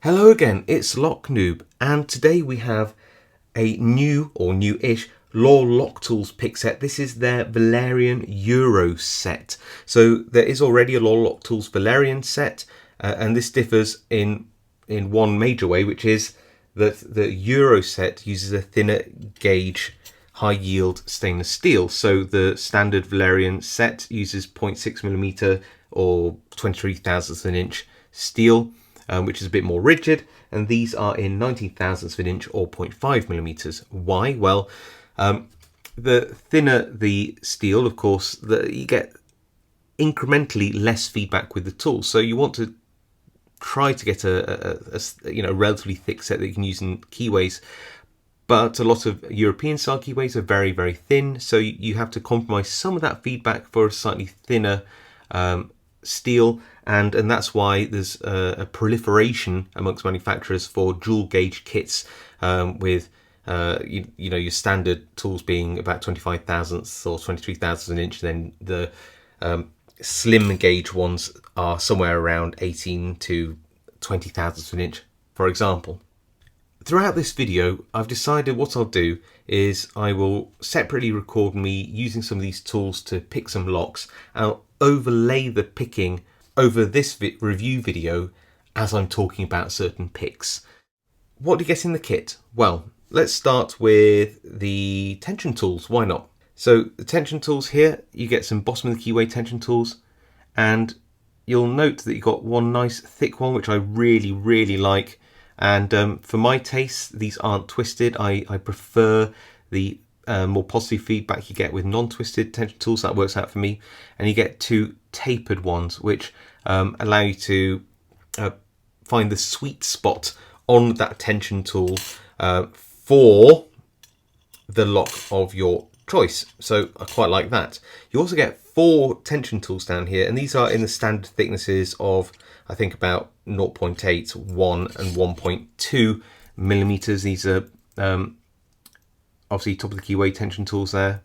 Hello again, it's Noob, and today we have a new or new-ish Lore Lock Tools pick set. This is their Valyrian Euro set. So there is already a Lore Lock Tools Valyrian set, and this differs in one major way, which is that the Euro set uses a thinner gauge, high-yield stainless steel. So the standard Valyrian set uses 0.6mm or 23 thousandths of an inch steel, which is a bit more rigid, and these are in 19 thousandths of an inch or 0.5mm. Why? Well, the thinner the steel, of course, you get incrementally less feedback with the tool. So you want to try to get a relatively thick set that you can use in keyways. But a lot of European style keyways are very, very thin, so you have to compromise some of that feedback for a slightly thinner steel, and that's why there's a proliferation amongst manufacturers for dual gauge kits with your standard tools being about 25 thousandths or 23 thousandths of an inch, and then the slim gauge ones are somewhere around 18 to 20 thousandths of an inch, for example. Throughout this video, I've decided what I'll do is I will separately record me using some of these tools to pick some locks. I'll overlay the picking over this review video as I'm talking about certain picks. What do you get in the kit? Well, let's start with the tension tools. Why not? So the tension tools here, you get some bottom of the keyway tension tools, and you'll note that you've got one nice thick one, which I really, really like. And for my taste, these aren't twisted. I prefer the more positive feedback you get with non-twisted tension tools. That works out for me. And you get two tapered ones, which allow you to find the sweet spot on that tension tool for the lock of your choice. So I quite like that. You also get 4 tension tools down here, and these are in the standard thicknesses of, I think, about 0.8, 1 and 1.2 millimeters. These are obviously top of the keyway tension tools there.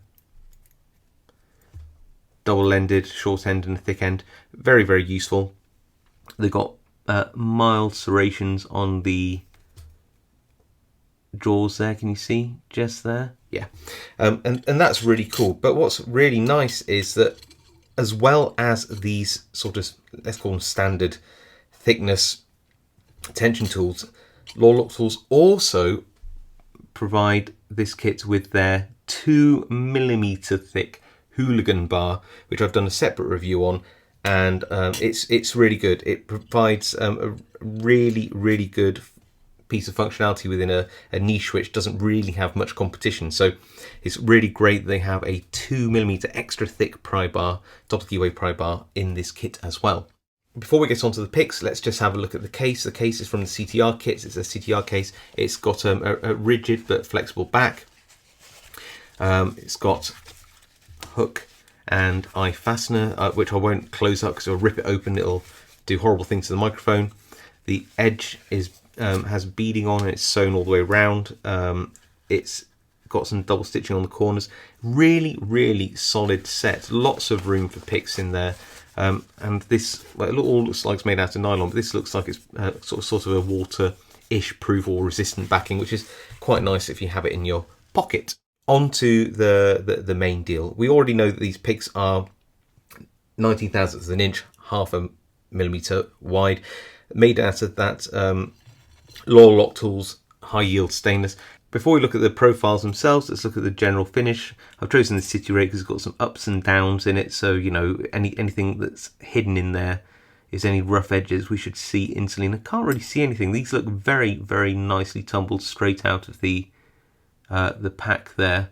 Double-ended, short end and a thick end. Very, very useful. They've got mild serrations on the jaws there. Can you see just there? Yeah. And that's really cool. But what's really nice is that as well as these sort of, let's call them standard thickness tension tools, Lore Lock Tools also provide this kit with their 2mm thick hooligan bar, which I've done a separate review on, and it's really good. It provides a really, really good piece of functionality within a niche which doesn't really have much competition. So it's really great that they have a 2mm extra thick pry bar, top of the keyway pry bar, in this kit as well. Before we get onto the picks, let's just have a look at the case. The case is from the CTR kits. It's a CTR case. It's got a rigid but flexible back. It's got hook and eye fastener, which I won't close up because it'll rip it open. It'll do horrible things to the microphone. The edge is has beading on, and it's sewn all the way around. It's got some double stitching on the corners. Really, really solid set. Lots of room for picks in there. And this, well, it all looks like it's made out of nylon, but this looks like it's sort of a water-ish proof or resistant backing, which is quite nice if you have it in your pocket. On to the main deal. We already know that these picks are 19 thousandths of an inch, 0.5 millimeter wide, made out of that Lore Lock Tools high-yield stainless. Before we look at the profiles themselves, let's look at the general finish. I've chosen the City Rake because it's got some ups and downs in it, so you know anything that's hidden in there is any rough edges we should see instantly. And I can't really see anything. These look very, very nicely tumbled straight out of the pack there.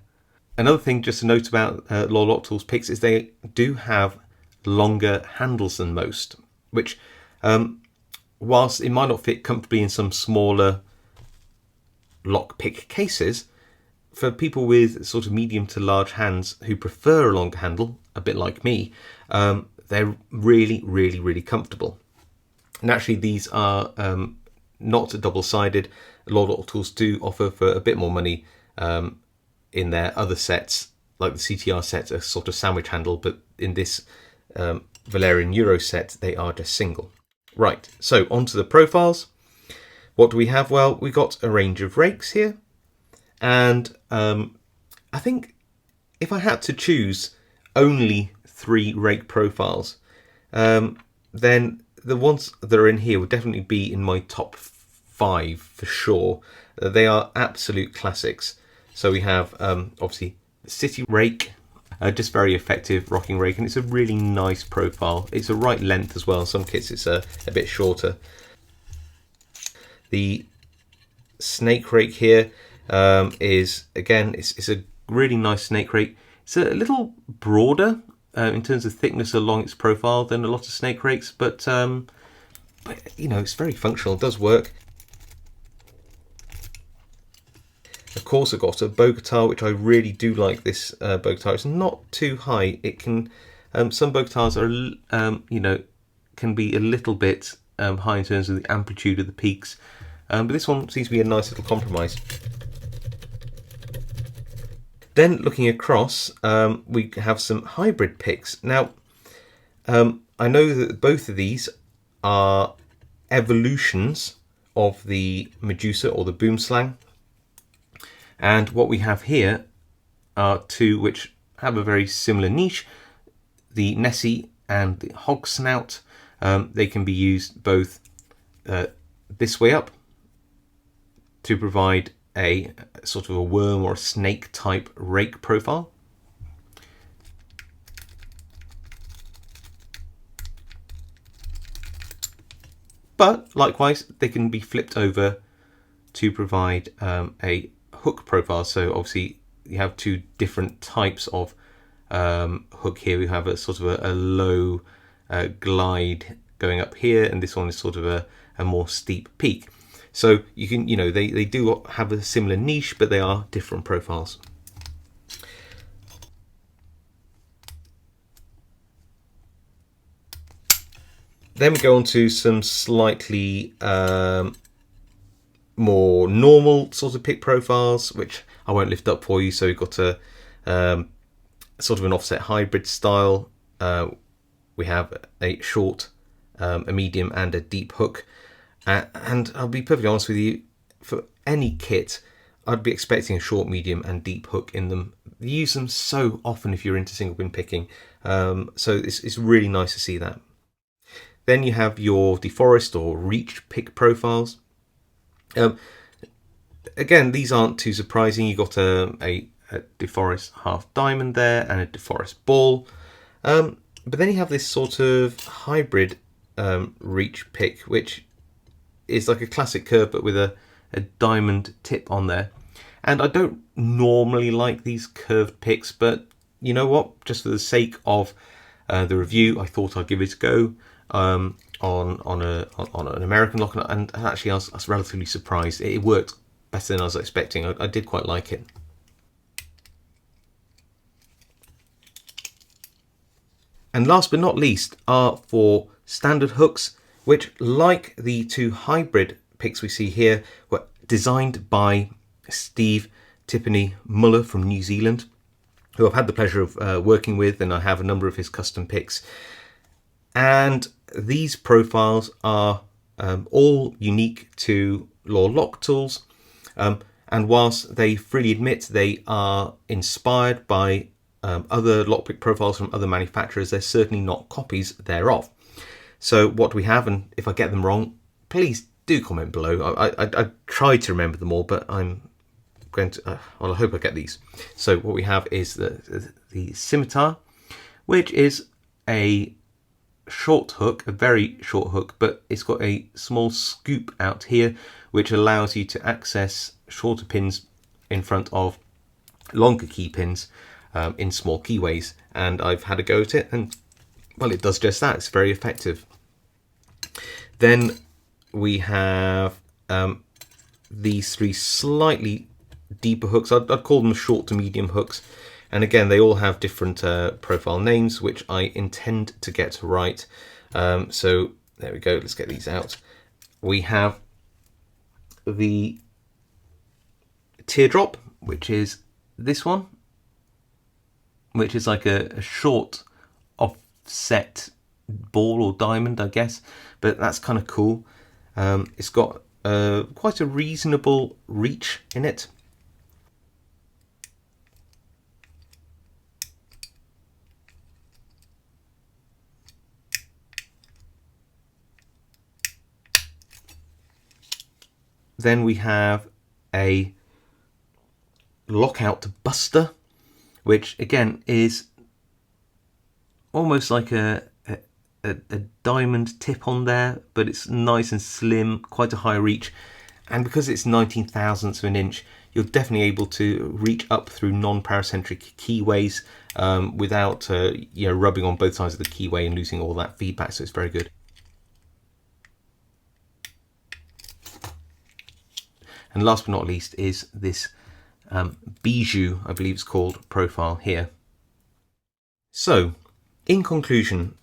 Another thing just to note about Lore Lock Tools picks is they do have longer handles than most, which whilst it might not fit comfortably in some smaller lockpick cases, for people with sort of medium to large hands who prefer a longer handle, a bit like me, they're really, really, really comfortable. And actually, these are not double-sided. Lore Lock Tools do offer for a bit more money in their other sets, like the CTR set, a sort of sandwich handle, but in this Valyrian Euro set, they are just single. Right, so onto the profiles. What do we have? Well, we got a range of rakes here, and I think if I had to choose only 3 rake profiles, then the ones that are in here would definitely be in my top 5 for sure. They are absolute classics. So we have obviously the City Rake, just very effective rocking rake, and it's a really nice profile. It's a right length as well. In some kits it's a bit shorter. The Snake Rake here is, again, it's a really nice snake rake. It's a little broader in terms of thickness along its profile than a lot of snake rakes, but you know, it's very functional. It does work. Of course, I've got a bow guitar, which I really do like. This bow guitar. It's not too high. It can some bow guitars are you know, can be a little bit high in terms of the amplitude of the peaks, but this one seems to be a nice little compromise. Then looking across, we have some hybrid picks. Now, I know that both of these are evolutions of the Medusa or the Boomslang. And what we have here are 2 which have a very similar niche, the Nessie and the Hog Snout. They can be used both this way up to provide a sort of a worm or a snake type rake profile. But likewise, they can be flipped over to provide a hook profile. So obviously you have 2 different types of hook here. We have a sort of a low glide going up here, and this one is sort of a more steep peak. So you can, you know, they do have a similar niche, but they are different profiles. Then we go on to some slightly more normal sort of pick profiles, which I won't lift up for you. So we've got a sort of an offset hybrid style. We have a short, a medium, and a deep hook. And I'll be perfectly honest with you, for any kit, I'd be expecting a short, medium, and deep hook in them. You use them so often if you're into single pin picking, so it's really nice to see that. Then you have your deforest or reach pick profiles. Again, these aren't too surprising. You've got a deforest half diamond there and a deforest ball. But then you have this sort of hybrid reach pick, which is like a classic curve but with a diamond tip on there. And I don't normally like these curved picks, but you know what, just for the sake of the review, I thought I'd give it a go on an American lock, and actually I was relatively surprised. It worked better than I was expecting. I did quite like it. And last but not least are for standard hooks, which, like the 2 hybrid picks we see here, were designed by Steve Tiffany Muller from New Zealand, who I've had the pleasure of working with, and I have a number of his custom picks. And these profiles are all unique to Law Lock Tools, and whilst they freely admit they are inspired by other lockpick profiles from other manufacturers, they're certainly not copies thereof. So what do we have? And if I get them wrong, please do comment below. I tried to remember them all, but I'm going to, well, I hope I get these. So what we have is the scimitar, which is a short hook, a very short hook, but it's got a small scoop out here, which allows you to access shorter pins in front of longer key pins in small keyways. And I've had a go at it, and well, it does just that. It's very effective. Then we have these 3 slightly deeper hooks. I'd call them short to medium hooks. And again, they all have different profile names, which I intend to get right. So there we go. Let's get these out. We have the teardrop, which is this one, which is like a short offset ball or diamond, I guess, but that's kind of cool. It's got quite a reasonable reach in it. Then we have a lockout buster, which again is almost like a diamond tip on there, but it's nice and slim, quite a high reach, and because it's 19 thousandths of an inch, you're definitely able to reach up through non-paracentric keyways without rubbing on both sides of the keyway and losing all that feedback, so it's very good. And last but not least is this bijou, I believe it's called, profile here. So, in conclusion,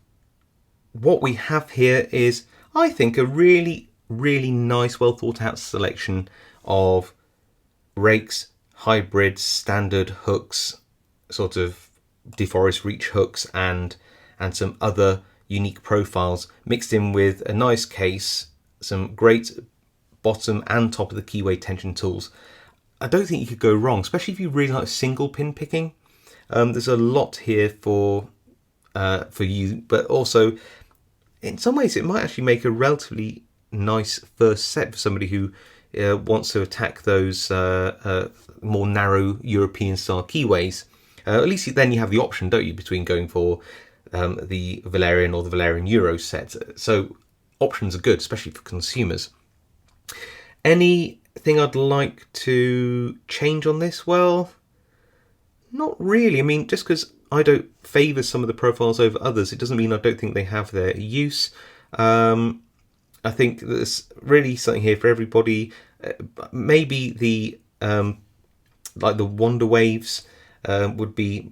what we have here is, I think, a really, really nice, well thought out selection of rakes, hybrids, standard hooks, sort of deforest reach hooks, and some other unique profiles, mixed in with a nice case, some great bottom and top of the keyway tension tools. I don't think you could go wrong, especially if you really like single pin picking. There's a lot here for you, but also in some ways it might actually make a relatively nice first set for somebody who wants to attack those more narrow European style keyways. At least then you have the option, don't you, between going for the Valyrian or the Valyrian Euro set. So options are good, especially for consumers. Anything I'd like to change on this? Well, not really. I mean, just because I don't favour some of the profiles over others, it doesn't mean I don't think they have their use. I think there's really something here for everybody. Maybe the like the Wonder Waves would be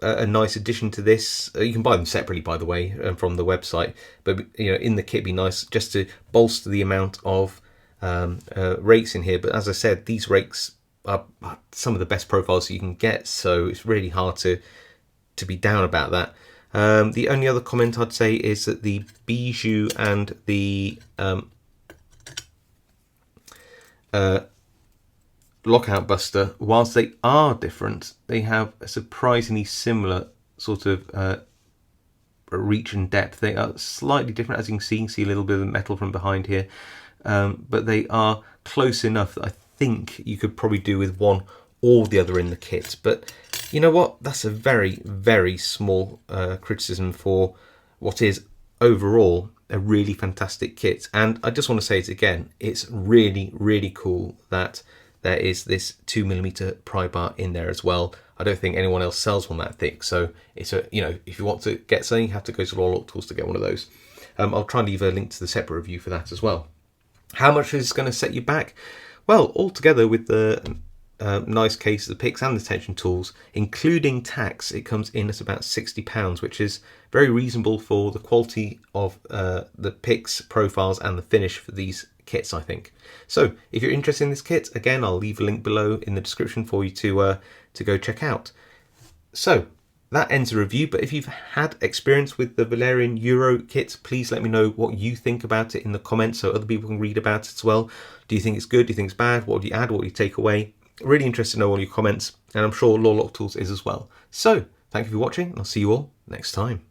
a nice addition to this. You can buy them separately, by the way, from the website. But in the kit, it'd be nice just to bolster the amount of rakes in here. But as I said, these rakes are some of the best profiles you can get, so it's really hard to be down about that. The only other comment I'd say is that the bijou and the lockout buster, whilst they are different, they have a surprisingly similar sort of reach and depth. They are slightly different, as you can see a little bit of the metal from behind here, but they are close enough that I think you could probably do with one or the other in the kit. But you know what, that's a very, very small criticism for what is overall a really fantastic kit. And I just want to say it again, it's really, really cool that there is this 2mm pry bar in there as well. I don't think anyone else sells one that thick, so it's a, if you want to get something, you have to go to Lock Tools to get one of those. I'll try and leave a link to the separate review for that as well. How much is going to set you back? Well, altogether with the nice case, the picks and the tension tools, including tax, it comes in at about £60, which is very reasonable for the quality of the picks, profiles and the finish for these kits, I think. So if you're interested in this kit, again, I'll leave a link below in the description for you to go check out. So that ends the review, but if you've had experience with the Valyrian Euro kit, please let me know what you think about it in the comments so other people can read about it as well. Do you think it's good? Do you think it's bad? What do you add? What do you take away? Really interested to know all your comments, and I'm sure Lock Tools is as well. So thank you for watching, and I'll see you all next time.